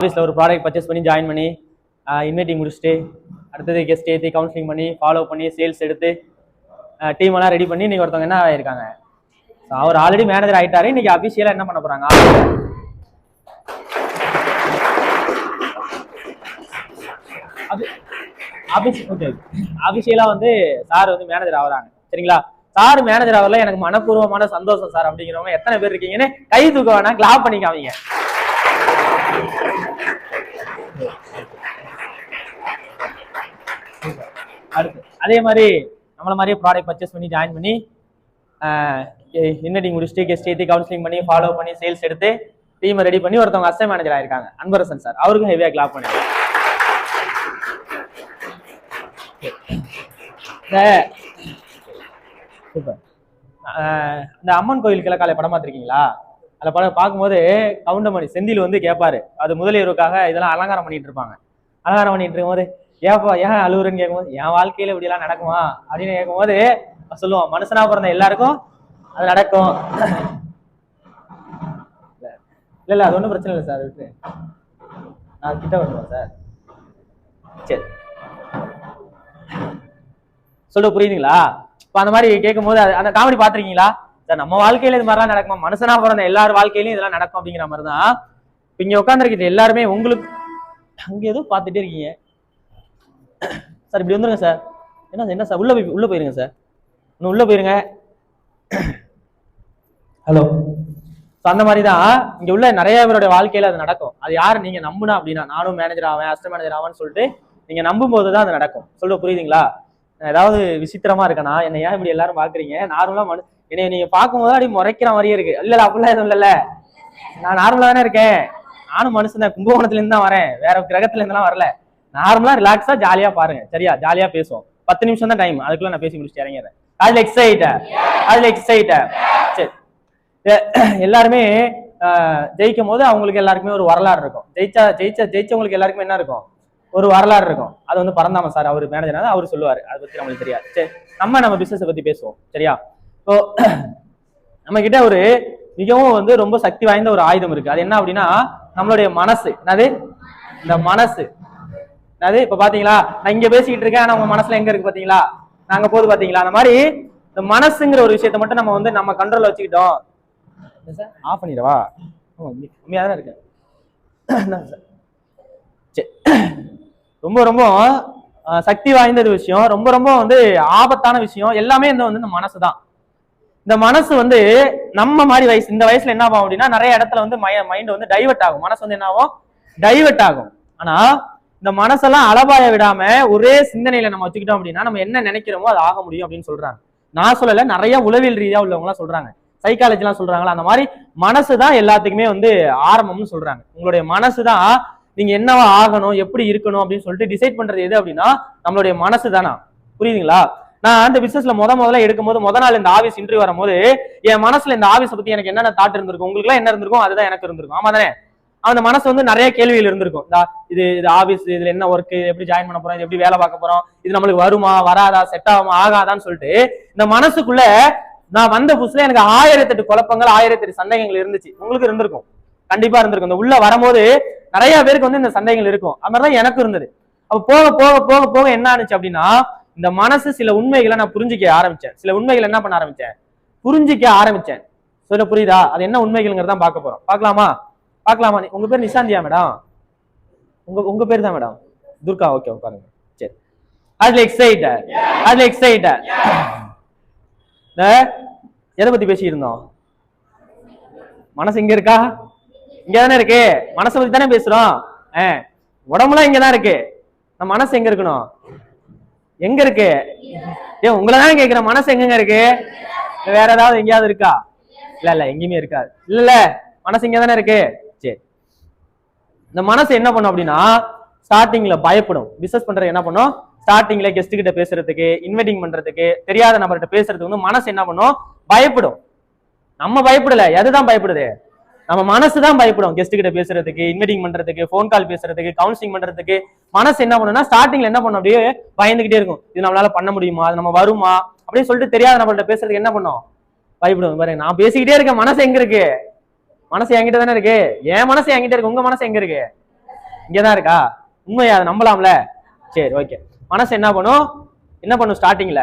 ஆஃபீஸில் ஒரு product purchase பண்ணி ஜாயின் பண்ணி இன்வைட்டிங் முடிச்சுட்டு அடுத்தது கெஸ்ட் ஏற்றி கவுன்சிலிங் பண்ணி ஃபாலோ பண்ணி சேல்ஸ் எடுத்து டீம் எல்லாம் ரெடி பண்ணி இன்னைக்கு ஒருத்தவங்க என்ன ஆயிருக்காங்க, அவர் ஆல்ரெடி மேனேஜர் ஆயிட்டாரு. இன்னைக்கு அபிஷியலா என்ன பண்ண போறாங்க, அபிஷியலா வந்து சார் வந்து மேனேஜர் ஆகுறாங்க. சரிங்களா? சார் மேனேஜர் ஆகல எனக்கு மனப்பூர்வமான சந்தோஷம் சார் அப்படிங்கிறவங்க எத்தனை பேர் இருக்கீங்கன்னு கை தூக்க வேணா, கிளாப் பண்ணிக்காமீங்க. அடுத்து அதே மாதிரி நம்மள மாதிரியே ப்ராடக்ட் பர்ச்சேஸ் பண்ணி ஜாயின் பண்ணி இன்வைட்டிங் முடிச்சுட்டு கெஸ்ட் ஏற்றி கவுன்சிலிங் பண்ணி ஃபாலோ பண்ணி சேல்ஸ் எடுத்து டீமை ரெடி பண்ணி ஒருத்தவங்க அசிஸ்டன்ட் மேனேஜர் ஆயிருக்காங்க, அன்பரசன் சார். அவருக்கும் ஹெவியா கிளாப் பண்ணி. சூப்பர். இந்த அம்மன் கோயில் கிழக்காலை படம் பார்த்துருக்கீங்களா? அந்த படம் பார்க்கும்போது கவுண்டமணி செந்தில் வந்து கேட்பாரு, அது முதலியவருக்காக இதெல்லாம் அலங்காரம் பண்ணிட்டு இருப்பாங்க. அலங்காரம் பண்ணிட்டு இருக்கும்போது ஏப்பா ஏன் அழுவுறன்னு கேட்கும்போது என் வாழ்க்கையில இப்படி எல்லாம் நடக்குமா அப்படின்னு கேட்கும்போது சொல்லுவோம், மனுஷனா பிறந்த எல்லாருக்கும் அது நடக்கும். இல்ல அது ஒன்றும் பிரச்சனை இல்லை சார், விட்டு நான் கிட்ட வருவேன் சார். சரி சொல்ல புரியுதுங்களா? இப்ப அந்த மாதிரி கேட்கும் போது அந்த காமெடி பாத்திருக்கீங்களா சார்? நம்ம வாழ்க்கையில இது மாதிரிலாம் நடக்குமா, மனுஷனா பிறந்த எல்லாரும் வாழ்க்கையிலயும் இதெல்லாம் நடக்கும் அப்படிங்கிற மாதிரிதான் இங்க உட்காந்துருக்கிட்டு எல்லாருமே. உங்களுக்கு அங்க ஏதோ பார்த்துட்டே இருக்கீங்க சார், இப்படி வந்துருங்க சார். என்ன சார், உள்ள போயிருங்க சார், இன்னும் உள்ள போயிருங்க. ஹலோ. அந்த மாதிரிதான் இங்க உள்ள நிறைய பேருடைய வாழ்க்கையில அது நடக்கும். அது யாரு நீங்க நம்புனா அப்படின்னா, நானும் மேனேஜர் ஆவேன் அசிஸ்டன்ட் மேனேஜர் ஆவேன்னு சொல்லிட்டு நீங்க நம்பும் போதுதான் அது நடக்கும். சொல்ல புரியுதுங்களா? ஏதாவது விசித்திரமா இருக்கனா, என்ன ஏன் இப்படி எல்லாரும் பாக்குறீங்க? நார்மலா என்னைய நீங்க பார்க்கும்போது அப்படி முறைக்கிற மாதிரியே இருக்கு. இல்ல அப்படிலாம் எதுவும் இல்லைல்ல, நான் நார்மலா தானே இருக்கேன். நானும் மனுஷன் தான், கும்பகோணத்துல இருந்து தான் வரேன், வேற கிரகத்துல இருந்தெல்லாம் வரல. நார்மலா ரிலாக்ஸா ஜாலியா பாருங்க. சரியா? ஜாலியா பேசுவோம். 10 நிமிஷம் தான் டைம், அதுக்குள்ள நான் பேசி முடிச்சுட்டு இறங்கிறேன். அதுல எக்ஸைட். சரி, எல்லாருமே ஜெயிக்கும் போது அவங்களுக்கு எல்லாருக்குமே ஒரு வரலாறு இருக்கும். ஜெயிச்சவங்களுக்கு எல்லாருக்குமே என்ன இருக்கும், ஒரு வரலாறு இருக்கும். அது வந்து பரந்தாம சார், அவர் மேனேஜர், அவரு சொல்லுவாரு. அதை பத்தி நம்மளுக்கு தெரியாது. சரி, நம்ம பிசினஸ் பத்தி பேசுவோம். சரியா? இப்போ நம்ம கிட்ட ஒரு மிகவும் வந்து ரொம்ப சக்தி வாய்ந்த ஒரு ஆயுதம் இருக்கு. அது என்ன அப்படின்னா நம்மளுடைய மனசு. என்னது? இந்த மனசு. அது இப்ப பாத்தீங்களா, நான் இங்க பேசிக்கிட்டு இருக்கேன், ஆனா உங்க மனசுல எங்க இருக்கு பாத்தீங்களா? நாங்க போது பாத்தீங்களா? அந்த மாதிரி இந்த மனசுங்கிற ஒரு விஷயத்த மட்டும் நம்ம வந்து நம்ம கண்ட்ரோல்ல வச்சுக்கிட்டோம். ஆஃப் பண்ணிடவா? உண்மையா தானே இருக்கு. ரொம்ப ரொம்ப சக்தி வாய்ந்த விஷயம், ரொம்ப ரொம்ப வந்து ஆபத்தான விஷயம் எல்லாமே இந்த மனசு தான். இந்த மனசு வந்து நம்ம மாதிரி வயசு, இந்த வயசுல என்ன ஆகும் அப்படின்னா நிறைய இடத்துல வந்து மைண்ட் வந்து டைவர்ட் ஆகும். மனசு வந்து என்ன ஆகும்? டைவர்ட் ஆகும். ஆனா இந்த மனசெல்லாம் அளவாய விடாம ஒரே சிந்தனையில நம்ம வச்சுக்கிட்டோம் அப்படின்னா நம்ம என்ன நினைக்கிறோமோ அது ஆக முடியும் அப்படின்னு சொல்றாங்க. நான் சொல்லல, நிறைய உளவியல் ரீதியா உள்ளவங்க எல்லாம் சொல்றாங்க, சைக்காலஜி எல்லாம் சொல்றாங்களா. அந்த மாதிரி மனசுதான் எல்லாத்துக்குமே வந்து ஆரம்பம்னு சொல்றாங்க. உங்களுடைய மனசுதான் நீங்க என்னவா ஆகணும், எப்படி இருக்கணும் அப்படின்னு சொல்லிட்டு டிசைட் பண்றது எது அப்படின்னா நம்மளுடைய மனசு தானா. புரியுதுங்களா? நான் அந்த பிசினஸ்ல முதல்ல எடுக்கும் போது நாள் இந்த ஆபீஸ் இன்டர்வியூ வரும்போது என் மனசுல இந்த ஆபீஸ் பத்தி எனக்கு என்னென்ன தாட் இருந்திருக்கும், உங்களுக்கு எல்லாம் என்ன இருந்திருக்கும் அதுதான் எனக்கு இருந்திருக்கும். ஆமா தானே? அந்த மனசு வந்து நிறைய கேள்விகள் இருந்திருக்கும். இது ஆபீஸ், இதுல என்ன ஒர்க், எப்படி ஜாயின் பண்ண போறோம், இது எப்படி வேலை பார்க்க போறோம், இது நம்மளுக்கு வருமா வராதா, செட் ஆகுமா ஆகாதான்னு சொல்லிட்டு இந்த மனசுக்குள்ள நான் வந்த புதுசுல எனக்கு 1008 குழப்பங்கள் 1008 சந்தேகங்கள் இருந்துச்சு. உங்களுக்கு இருந்திருக்கும், கண்டிப்பா இருந்திருக்கும். இந்த உள்ள வரும்போது நிறைய பேருக்கு வந்து இந்த சந்தேகங்கள் இருக்கும். அது மாதிரிதான் எனக்கு இருந்தது. அப்ப போக போக போக போக என்ன ஆனிச்சு அப்படின்னா இந்த மனசு சில உண்மைகளை நான் புரிஞ்சிக்க ஆரம்பிச்சேன். சில உண்மைகள் என்ன பண்ண ஆரம்பிச்சேன், புரிஞ்சிக்க ஆரம்பிச்சேன். சொல்ல புரியுதா? அது என்ன உண்மைகள்ங்கிறத பார்க்க போறோம். பார்க்கலாமா? உங்க பேர் நிசாந்தியா மேடம்? உங்க பேர் தான் மேடம்? துர்கா. ஓகே, பாருங்க. சரி, அதுல எக்ஸைட். எதை பத்தி பேசிட்டு இருந்தோம்? மனசு இங்க இருக்கா? இங்கதானே இருக்கு. மனசை பத்தி தானே பேசுறோம். உடம்புலாம் இங்கதான் இருக்கு. நம்ம மனசு எங்க இருக்கணும்? எங்க இருக்கு? ஏன் உங்களதான் கேக்குற, மனசு எங்க இருக்கு? வேற ஏதாவது எங்கேயாவது இருக்கா? இல்ல எங்கேயுமே இருக்காது. இல்ல மனசு இங்க தானே இருக்கு. சரி, இந்த மனசு என்ன பண்ணும் அப்படின்னா ஸ்டார்டிங்ல பயப்படும். பிசினஸ் பண்றது என்ன பண்ணும், ஸ்டார்டிங்ல கெஸ்ட் கிட்ட பேசுறதுக்கு, இன்வைட்டிங் பண்றதுக்கு, தெரியாத நபர்கிட்ட பேசுறதுக்கு வந்து மனசு என்ன பண்ணும், பயப்படும். நம்ம பயப்படல, எதுதான் பயப்படுது? நம்ம மனசுதான் பயப்படும். கெஸ்ட் கிட்ட பேசுறதுக்கு, இன்வைட்டிங் பண்றதுக்கு, போன் கால் பேசுறதுக்கு, கவுன்சிலிங் பண்றதுக்கு மனசு என்ன பண்ணும்னா ஸ்டார்டிங்ல என்ன பண்ணும், அப்படியே பயந்துகிட்டே இருக்கும். இது நம்மளால பண்ண முடியுமா, அது நம்ம வருமா அப்படின்னு சொல்லிட்டு தெரியாத நபர்கிட்ட பேசுறதுக்கு என்ன பண்ணும், பயப்படும். பாருங்க, நான் பேசிக்கிட்டே இருக்கேன், மனசு எங்க இருக்கு? மனசு என்கிட்ட தானே இருக்கு. என் மனசு என்கிட்ட இருக்கு. உங்க மனசு எங்க இருக்கு? இங்கதான் இருக்கா? உண்மையா? அதை நம்பலாம்ல? சரி, ஓகே. மனசு என்ன பண்ணும் ஸ்டார்டிங்ல?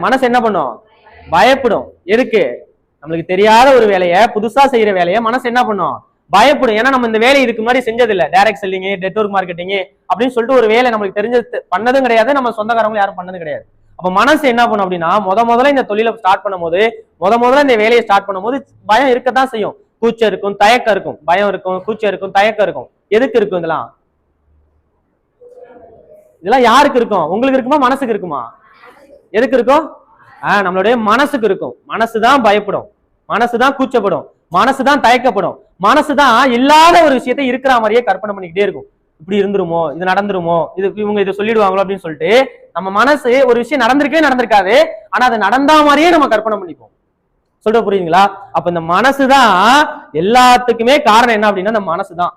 மனசு என்ன பண்ணும்? பயப்படும். எதுக்கு? நம்மளுக்கு தெரியாத ஒரு வேலையை, புதுசா செய்யற வேலையை மனசு என்ன பண்ணும்? பயப்படும். ஏன்னா நம்ம இந்த வேலையை இதுக்கு முன்னாடி செஞ்சது இல்ல. டைரக்ட் செல்லிங், நெட்வொர்க் மார்க்கெட்டிங் அப்படின்னு சொல்லிட்டு ஒரு வேலை நம்மளுக்கு தெரிஞ்சது பண்ணதும் கிடையாது, நம்ம சொந்தக்காரங்களும் யாரும் பண்ணது கிடையாது. அப்ப மனசு என்ன பண்ணும் அப்படின்னா, முதல்ல இந்த தொழிலை ஸ்டார்ட் பண்ணும்போது, முதல்ல இந்த வேலையை ஸ்டார்ட் பண்ணும்போது பயம் இருக்கத்தான் செய்யும். கூச்சம் இருக்கும், தயக்கம் இருக்கும். பயம் இருக்கும், கூச்சம் இருக்கும், தயக்கம் இருக்கும். எதுக்கு இருக்கும் இதெல்லாம்? இதெல்லாம் யாருக்கு இருக்கும்? உங்களுக்கு இருக்குமா, மனசுக்கு இருக்குமா? எதுக்கு இருக்கும்? நம்மளுடைய மனசுக்கு இருக்கும். மனசுதான் பயப்படும், மனசுதான் கூச்சப்படும், மனசுதான் தயக்கப்படும், மனசுதான் இல்லாத ஒரு விஷயத்தை இருக்கிற மாதிரியே கற்பனை பண்ணிக்கிட்டே இருக்கும். இப்படி இருந்துருமோ, இது நடந்துருமோ, இது இவங்க இதை சொல்லிடுவாங்களோ அப்படின்னு சொல்லிட்டு நம்ம மனசு ஒரு விஷயம் நடந்திருக்காது, ஆனா அது நடந்தா மாதிரியே நம்ம கற்பனை பண்ணிப்போம். சொல்ற புரியுதுங்களா? அப்ப இந்த மனசுதான் எல்லாத்துக்குமே காரணம். என்ன அப்படின்னா இந்த மனசுதான்.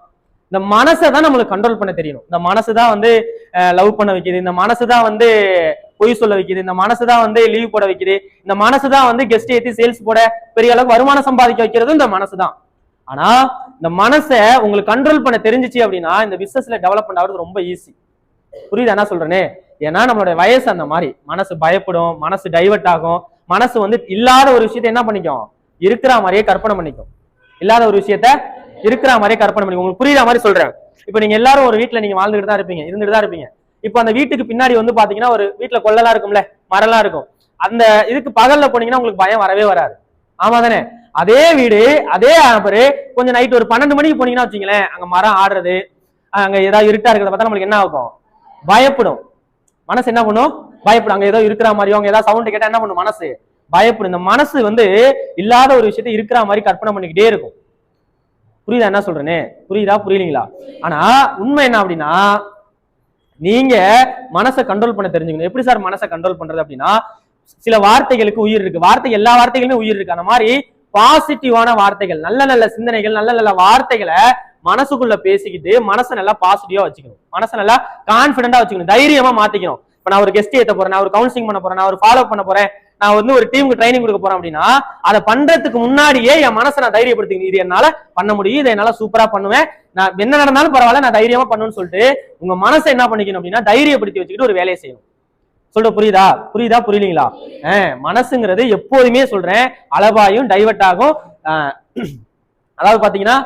இந்த மனசை தான் நம்மளுக்கு கண்ட்ரோல் பண்ண தெரியணும். இந்த மனசுதான் லவ் பண்ண வைக்குது, இந்த மனசுதான் பொய் சொல்ல வைக்குது, இந்த மனசுதான் லீவ் போட வைக்குது, இந்த மனசுதான் கெஸ்ட் ஏத்தி சேல்ஸ் போட பெரிய அளவுக்கு வருமானம் சம்பாதிக்க வைக்கிறது இந்த மனசுதான். ஆனா இந்த மனசை உங்களுக்கு கண்ட்ரோல் பண்ண தெரிஞ்சிச்சு அப்படின்னா இந்த பிசினஸ்ல டெவலப்மெண்ட் ஆகுறது ரொம்ப ஈஸி. புரியுது என்ன சொல்றேன்னு? ஏன்னா நம்மளுடைய வயசு அந்த மாதிரி. மனசு பயப்படும், மனசு டைவர்ட் ஆகும், மனசு இல்லாத ஒரு விஷயத்த என்ன பண்ணிக்கும்? இருக்கிற மாதிரியே கற்பனை பண்ணிக்கும். இல்லாத ஒரு விஷயத்த இருக்கிற மாதிரியே கற்பனை பண்ணிக்கும். உங்களுக்கு புரியுற மாதிரி சொல்றேன். இப்ப நீங்க எல்லாரும் ஒரு வீட்டுல நீங்க வாழ்ந்துட்டு தான் இருப்பீங்க, இருந்துட்டு தான் இருப்பீங்க. இப்ப அந்த வீட்டுக்கு பின்னாடி பாத்தீங்கன்னா ஒரு வீட்டுல கொள்ளலாம் இருக்கும்ல, மரம்லாம் இருக்கும். அந்த இதுக்கு பகல்ல போனீங்கன்னா உங்களுக்கு பயம் வரவே வராது. ஆமா தானே? அதே வீடு, அதே நபரு கொஞ்சம் நைட் ஒரு 12 மணிக்கு போனீங்கன்னா வச்சுங்களேன், அங்க மரம் ஆடுறது, அங்க ஏதாவது இருட்டா இருக்கிறத பார்த்தா நம்மளுக்கு என்ன ஆகும்? பயப்படும். மனசு என்ன பண்ணும்? பயப்படும். அங்க ஏதோ இருக்கிற மாதிரியோ, அங்க ஏதாவது சவுண்ட் கேட்டா என்ன பண்ணும்? மனசு பயப்படும். இந்த மனசு இல்லாத ஒரு விஷயத்த இருக்கிற மாதிரி கற்பனை பண்ணிக்கிட்டே இருக்கும். புரியுதா என்ன சொல்றேன்னு? புரியுதா புரியலீங்களா? ஆனா உண்மை என்ன அப்படின்னா, நீங்க மனசை கண்ட்ரோல் பண்ண தெரிஞ்சுக்கணும். எப்படி சார் மனசை கண்ட்ரோல் பண்றது அப்படின்னா, சில வார்த்தைகளுக்கு உயிர் இருக்கு. எல்லா வார்த்தைகளுமே உயிர் இருக்கு. அந்த மாதிரி பாசிட்டிவான வார்த்தைகள், நல்ல நல்ல சிந்தனைகள், நல்ல நல்ல வார்த்தைகளை மனசுக்குள்ள பேசிக்கிட்டு மனசை நல்லா பாசிட்டிவா வச்சுக்கணும். மனசை நல்லா கான்பிடண்டா வச்சுக்கணும், தைரியமா மாத்திக்கணும். இப்ப நான் ஒரு கெஸ்ட் ஏத்த போறேன், நான் ஒரு கவுன்சிலிங் பண்ண போறேன், நான் ஒரு ஃபாலோ பண்ண போறேன், நான் ஒரு டீமுக்கு ட்ரைனிங் கொடுக்க போறேன் அப்படின்னா, அதை பண்றதுக்கு முன்னாடியே என் மனசை நான் தைரியப்படுத்திக்கணும். இது என்னால பண்ண முடியும், இதை என்னால சூப்பரா பண்ணுவேன், நான் என்ன நடந்தாலும் பரவாயில்ல, நான் தைரியமா பண்ணணும்னு சொல்லிட்டு உங்க மனசை என்ன பண்ணிக்கணும் அப்படின்னா தைரியப்படுத்தி வச்சுக்கிட்டு ஒரு வேலையை செய்யணும். சொல்ற புரியுதா புரியலீங்களா? மனசுங்கிறது எப்போதுமே சொல்றேன் அளவாயும் டைவர்ட் ஆகும். அதாவது பாத்தீங்கன்னா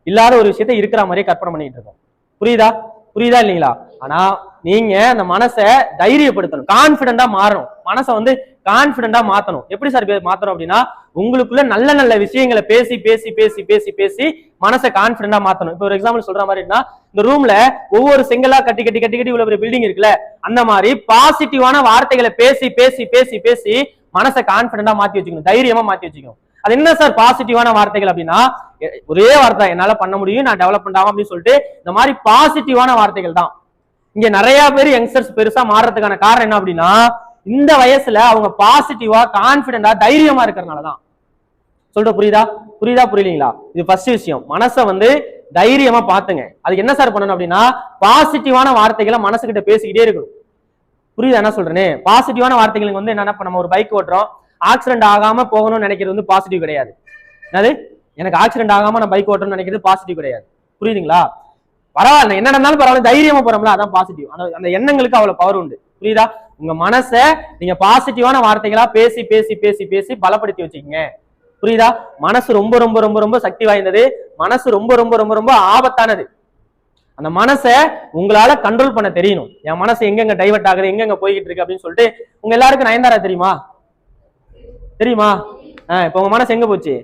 இல்லாத ஒரு விஷயத்தை இருக்கிற மாதிரியே கற்பனை பண்ணிட்டு இருக்கோம். புரியுதா இல்லைங்களா? ஆனா நீங்க அந்த மனசை தைரியப்படுத்தணும், கான்பிடண்டா மாறணும். மனசை கான்பிடண்டா மாத்தணும். எப்படி சார் மாத்தணும் அப்படின்னா, உங்களுக்குள்ள நல்ல நல்ல விஷயங்களை பேசி பேசி பேசி பேசி பேசி மனசை கான்பிடண்டா மாத்தணும். இப்போ ஒரு எக்ஸாம்பிள் சொல்ற மாதிரினா, இந்த ரூம்ல ஒவ்வொரு செங்கலா கட்டி கட்டி கட்டி கட்டி இவ்வளவு பெரிய பில்டிங் இருக்குல்ல, அந்த மாதிரி பாசிட்டிவான வார்த்தைகளை பேசி பேசி பேசி பேசி மனசை கான்பிடண்டா மாத்தி வச்சுக்கணும், தைரியமா மாத்தி வச்சுக்கணும். அது என்ன சார் பாசிட்டிவான வார்த்தைகள் அப்படின்னா, ஒரே வார்த்தை, என்னால பண்ண முடியும், நான் டெவலப்மெண்ட் ஆகும் அப்படின்னு சொல்லிட்டு இந்த மாதிரி பாசிட்டிவான வார்த்தைகள் தான். இங்க நிறைய பேர் யங்ஸ்டர்ஸ் பெருசா மாறுறதுக்கான காரணம் என்ன அப்படின்னா, இந்த வயசுல அவங்க பாசிட்டிவா கான்பிடண்டா தைரியமா இருக்கிறதுனாலதான். சொல்ற புரியுதா புரியலீங்களா? இது ஃபர்ஸ்ட் விஷயம். மனசை தைரியமா பாத்துங்க. அதுக்கு என்ன சார் பண்ணணும் அப்படின்னா, பாசிட்டிவான வார்த்தைகளை மனசுகிட்ட பேசிக்கிட்டே இருக்கணும். புரியுதா என்ன சொல்றேன்னு? பாசிட்டிவான வார்த்தைகளுக்கு என்னன்னா, நம்ம ஒரு பைக் ஓட்டுறோம், ஆக்சிடென்ட் ஆகாம போகணும்னு நினைக்கிறது பாசிட்டிவ் கிடையாது. அது எனக்கு ஆக்சிடென்ட் ஆகாம நான் பைக் ஓட்டணும்னு நினைக்கிறது பாசிட்டிவ் கிடையாது. புரியுதுங்களா? பரவாயில்ல, என்ன நடந்தாலும் பரவாயில்ல, தைரியமா போறோம்ல, அதான் பாசிட்டிவ். அந்த எண்ணங்களுக்கு அவ்வளவு பவர் உண்டு. புரியுதா? உங்க மனசை நீங்க பாசிட்டிவான வார்த்தைகளா பேசி பேசி பேசி பேசி பலப்படுத்தி வச்சுக்கீங்க. புரியுதா? மனசு ரொம்ப ரொம்ப ரொம்ப ரொம்ப சக்தி வாய்ந்தது. மனசு ரொம்ப ரொம்ப ரொம்ப ரொம்ப ஆபத்தானது. அந்த மனசை உங்களால கண்ட்ரோல் பண்ண தெரியணும். என் மனசு எங்கெங்க டைவர்ட் ஆகுது, எங்கெங்க போய்கிட்டு இருக்கு அப்படின்னு சொல்லிட்டு. உங்க எல்லாருக்கும் நயன்தாரா தெரியுமா? இப்ப உங்க மனசு எங்க போச்சு?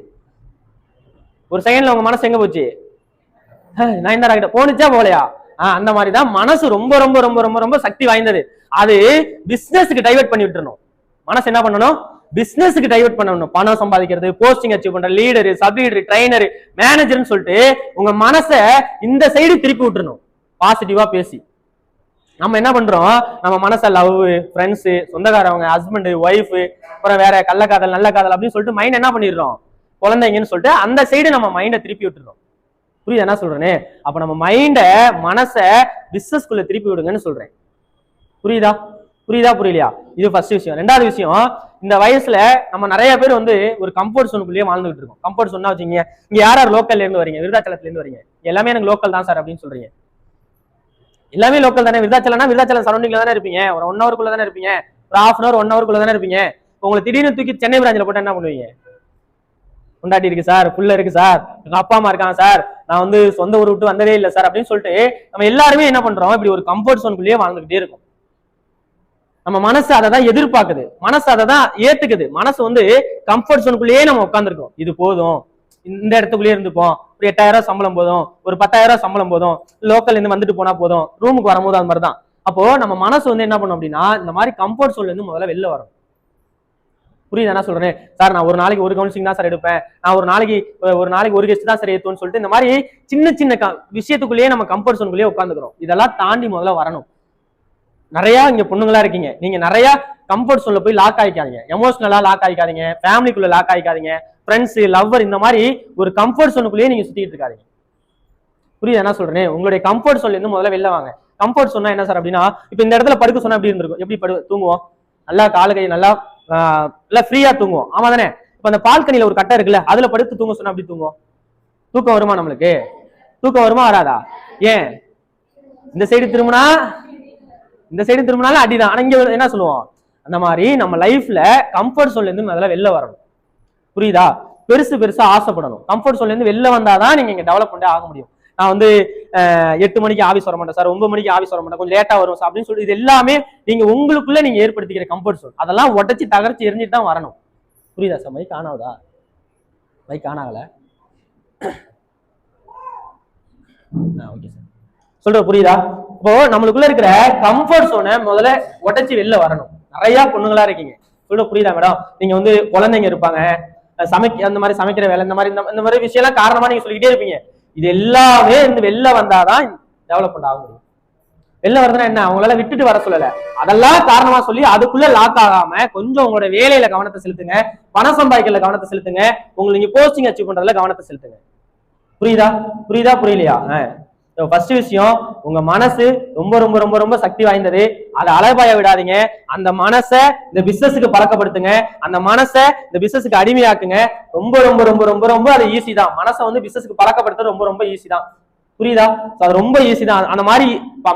ஒரு செகண்ட்ல உங்க மனசு எங்க போச்சு? நயன்தாரா கிட்ட போனுச்சா போலையா? அந்த மாதிரிதான் மனசு ரொம்ப ரொம்ப ரொம்ப ரொம்ப ரொம்ப சக்தி வாய்ந்தது. அது பிசினஸ்க்கு டைவர்ட் பண்ணி விட்டுறணும். மனசு என்ன பண்ணணும்? பிசினஸ்க்கு டைவர்ட் பண்ணணும். பணம் சம்பாதிக்கிறது, போஸ்டிங் அச்சீவ் பண்ற, லீடரு, சப் லீடரு, ட்ரைனர், மேனேஜர்னு சொல்லிட்டு உங்க மனசை இந்த சைடு திருப்பி விட்டுறணும். பாசிட்டிவா பேசி நம்ம என்ன பண்றோம், நம்ம மனசை லவ், ஃப்ரெண்ட்ஸ், சொந்தக்காரவங்க, ஹஸ்பண்ட், ஒய்ஃப், அப்புறம் வேற கள்ளக்காதல், நல்ல காதல் அப்படின்னு சொல்லிட்டு மைண்ட் என்ன பண்ணிடுறோம், குழந்தைங்கன்னு சொல்லிட்டு அந்த சைடு நம்ம மைண்டை திருப்பி விட்டுறோம். புரியுது என்ன சொல்றேன்னு? அப்ப நம்ம மைண்ட, மனசை பிசினஸ்குள்ள திருப்பி விடுங்கன்னு சொல்றேன். புரியுதா புரியுதா புரியலையா? இது ஃபர்ஸ்ட் விஷயம். ரெண்டாவது விஷயம், இந்த வயசுல நம்ம நிறைய பேர் வந்து ஒரு கம்ஃபர்ட் சோனுக்குள்ளேயே வாழ்ந்துகிட்டு இருக்கோம். கம்ஃபர்ட் சோன்னா வச்சுங்க, இங்க யார் யார் லோக்கல்ல இருந்து வரீங்க? விருதாச்சலத்துல இருந்து வரீங்க. எல்லாமே எனக்கு லோக்கல் தான் சார் அப்படின்னு சொல்றீங்க. எல்லாமே லோக்கல் தானே. விருதாச்சலம்னா விருதாச்சலம் சரௌண்டிங்ல தானே இருப்பீங்க. ஒரு 1 ஹவருக்குள்ள தானே இருப்பீங்க. ஒரு 1/2 hour 1 hourக்குள்ள தானே இருப்பீங்க. உங்களை திடீர்னு தூக்கி சென்னை பிராஞ்சில் போட்டு என்ன பண்ணுவீங்க? கொண்டாட்டி இருக்கு சார், புள்ள இருக்கு சார், எங்க அப்பா அம்மா இருக்காங்க சார், நான் வந்து சொந்த ஊர் விட்டு வந்ததே இல்லை சார் அப்படின்னு சொல்லிட்டு நம்ம எல்லாருமே என்ன பண்றோம்? இப்படி ஒரு கம்ஃபர்ட் சோனுக்குள்ளேயே வாழ்ந்துகிட்டே இருக்கும். நம்ம மனசு அதை தான் எதிர்பார்க்குது, மனசு அதை தான் ஏத்துக்குது. மனசு வந்து கம்ஃபர்ட் சோனுக்குள்ளேயே நம்ம உட்காந்துருக்கோம். இது போதும், இந்த இடத்துக்குள்ளேயே இருந்துப்போம், ஒரு 8000 சம்பளம் போதும், ஒரு 10,000 சம்பளம் போதும், லோக்கல் இருந்து வந்துட்டு போனா போதும், ரூமுக்கு வரும்போது அது மாதிரிதான். அப்போ நம்ம மனசு வந்து என்ன பண்ணும் அப்படின்னா, இந்த மாதிரி கம்ஃபர்ட் சோன்ல இருந்து முதல்ல வெளில வரும். புரியுது என்ன சொல்றேன்? சார் நான் ஒரு நாளைக்கு ஒரு கவுன்சிலிங் தான் சார் எடுப்பேன், நான் ஒரு நாளைக்கு ஒரு கெஸ்ட் தான் சார் ஏத்துன்னு சொல்லிட்டு இந்த மாதிரி சின்ன சின்ன விஷயத்துக்குள்ளேயே நம்ம கம்ஃபர்ட் சோனுக்குள்ளேயே உட்காந்துக்கிறோம். இதெல்லாம் தாண்டி முதல்ல வரணும். நிறைய இங்க பொண்ணுங்களா இருக்கீங்க, நீங்க நிறைய கம்ஃபர்ட் சோன்ல போய் லாக் ஆகிக்காதீங்க. எமோஷனலா லாக் ஆகிக்காதீங்க, ஃபேமிலிக்குள்ள லாக் ஆகிக்காதீங்க, ஃப்ரெண்ட்ஸ் லவ்வர் இந்த மாதிரி ஒரு கம்ஃபர்ட் சோனுக்குள்ளேயே நீங்க சுத்திட்டு இருக்காதீங்க. புரியுது என்ன சொல்றேன்? உங்களுடைய கம்ஃபர்ட் சோன்ல இருந்து முதல்ல வெளில வாங்க. கம்ஃபர்ட் சொன்னா என்ன சார் அப்படின்னா, இப்ப இந்த இடத்துல படுக்க சொன்னா எப்படி இருந்திருக்கும்? எப்படி தூங்குவோம்? நல்லா கால கை நல்லா ஃப்ரீயா தூங்குவோம், ஆமா தானே? இப்ப அந்த பால்கனியில ஒரு கட்டை இருக்குல்ல, அதுல படுத்து தூங்க சொன்னா அப்படி தூங்குவோம். தூக்கம் வருமா? நம்மளுக்கு தூக்கம் வருமா வராதா? ஏன்? இந்த சைடு திரும்பினாலும் அடிதான். ஆனா இங்க என்ன சொல்லுவோம்? அந்த மாதிரி நம்ம லைஃப்ல கம்ஃபர்ட் சோன்ல இருந்து முதல்ல வெளில வரணும். புரியுதா? பெருசா ஆசைப்படணும். கம்ஃபர்ட் சோன்ல இருந்து வெளில வந்தாதான் நீங்க இங்க டெவலப்மெண்ட் ஆக முடியும். நான் வந்து 8 மணிக்கு ஆஃபீஸ் வர மாட்டேன் சார், 9 மணிக்கு ஆஃபீஸ் வர மாட்டேன், கொஞ்சம் லேட்டா வரும் சார் அப்படின்னு சொல்லி இது எல்லாமே நீங்க உங்களுக்குள்ள நீங்க ஏற்படுத்திக்கிற கம்ஃபர்ட் சோன். அதெல்லாம் உடச்சி தகர்ச்சி எரிஞ்சிட்டு தான் வரணும். புரியுதா சார்? மைக் ஆன் ஆகுதா? மைக் ஆன் ஆகல? ஓகே சார், சொல்ற புரியுதா? இப்போ நம்மளுக்குள்ள இருக்கிற கம்ஃபர்ட் சோனை முதல்ல உடச்சி வெளில வரணும். நிறைய பொண்ணுங்களா இருக்கீங்க, சொல்ற புரியுதா மேடம்? நீங்க வந்து குழந்தைங்க இருப்பாங்க, அந்த மாதிரி சமைக்கிற வேலை, இந்த மாதிரி விஷயம் எல்லாம் காரணமா நீங்க சொல்லிக்கிட்டே இருப்பீங்க. இது எல்லாமே இருந்து வெளில வந்தாதான் டெவலப்மெண்ட் ஆக முடியும். வெளில வருதுன்னா என்ன? அவங்களால விட்டுட்டு வர சொல்லல, அதெல்லாம் காரணமா சொல்லி அதுக்குள்ள லாக் ஆகாம கொஞ்சம் உங்களோட வேலையில கவனத்தை செலுத்துங்க, பணம் சம்பாதிக்கல கவனத்தை செலுத்துங்க, உங்களுக்கு நீங்க போஸ்டிங் அச்சீவ் பண்றதுல கவனத்தை செலுத்துங்க. புரியுதா புரியலையா? ஃபர்ஸ்ட் விஷயம், உங்க மனசு ரொம்ப ரொம்ப ரொம்ப ரொம்ப சக்தி வாய்ந்தது. அதை அலைபாய விடாதீங்க. அந்த மனசை இந்த பிசினஸுக்கு பழக்கப்படுத்துங்க, அந்த மனசை இந்த பிசினஸுக்கு அடிமையாக்குங்க. ரொம்ப ரொம்ப ரொம்ப ரொம்ப ரொம்ப அது ஈஸி தான். மனசை வந்து பிசினஸுக்கு பழக்கப்படுத்துறது ரொம்ப ரொம்ப ஈஸி தான். புரியுதா? அது ரொம்ப ஈஸி தான். அந்த மாதிரி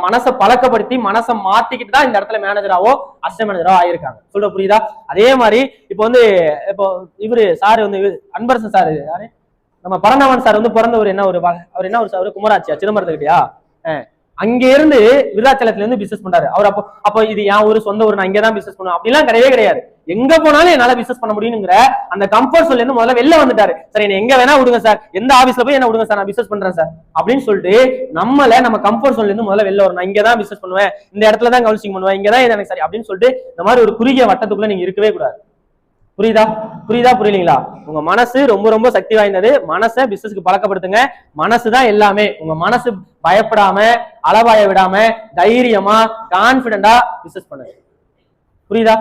மனசை பழக்கப்படுத்தி மனசை மாத்திக்கிட்டு தான் இந்த இடத்துல மேனேஜராவோ அசிஸ்டன்ட் மேனேஜரோ ஆயிருக்காங்க. சொல்ற புரியுதா? அதே மாதிரி இப்போ இவரு சார் வந்து அன்பரசன் சார், யாரு நம்ம பரந்தாமன் சார் வந்து பிறந்தவர் அவர் என்ன ஒரு சார், குமராட்சியா, சிதம்பரத்துக்கிட்டயா? அங்க இருந்து விருதாச்சலத்துல இருந்து பிசினஸ் பண்றாரு அவர். அப்போ இது என் ஒரு சொந்த ஊர், நான் இங்கதான் பிசினஸ் பண்ணுவேன் அப்படிலாம் கிடையவே கிடையாது. எங்க போனாலும் என்னால பிசினஸ் பண்ண முடியுங்கிற அந்த கம்ஃபர்ட் சோன்ல இருந்து முதல்ல வெளில வந்துட்டாரு. சார் என்ன எங்க வேணா விடுங்க சார், எந்த ஆபீஸ்ல போய் என்ன விடுங்க சார், நான் பிசினஸ் பண்றேன் சார் அப்படின்னு சொல்லிட்டு நம்ம கம்ஃபர்ட் சோன்ல இருந்து முதல்ல வெளில வரணும். இங்கதான் பிசினஸ் பண்ணுவேன், இந்த இடத்துல தான் கவுன்சிலிங் பண்ணுவேன், இங்கதான் இது எனக்கு சரி அப்படின்னு சொல்லிட்டு இந்த மாதிரி ஒரு குறுகிய வட்டத்துக்குள்ள நீங்க இருக்கவே கூடாது. புரியுதா புரியலீங்களா? உங்க மனசு ரொம்ப ரொம்ப சக்தி வாய்ந்தது. மனசை பிசினஸ்க்கு பழக்கப்படுத்துங்க. மனசுதான் எல்லாமே. உங்க மனசு பயப்படாம, அளவாய விடாம, தைரியமா, கான்பிடண்டா பிசினஸ் பண்ணுங்க. புரியுதா?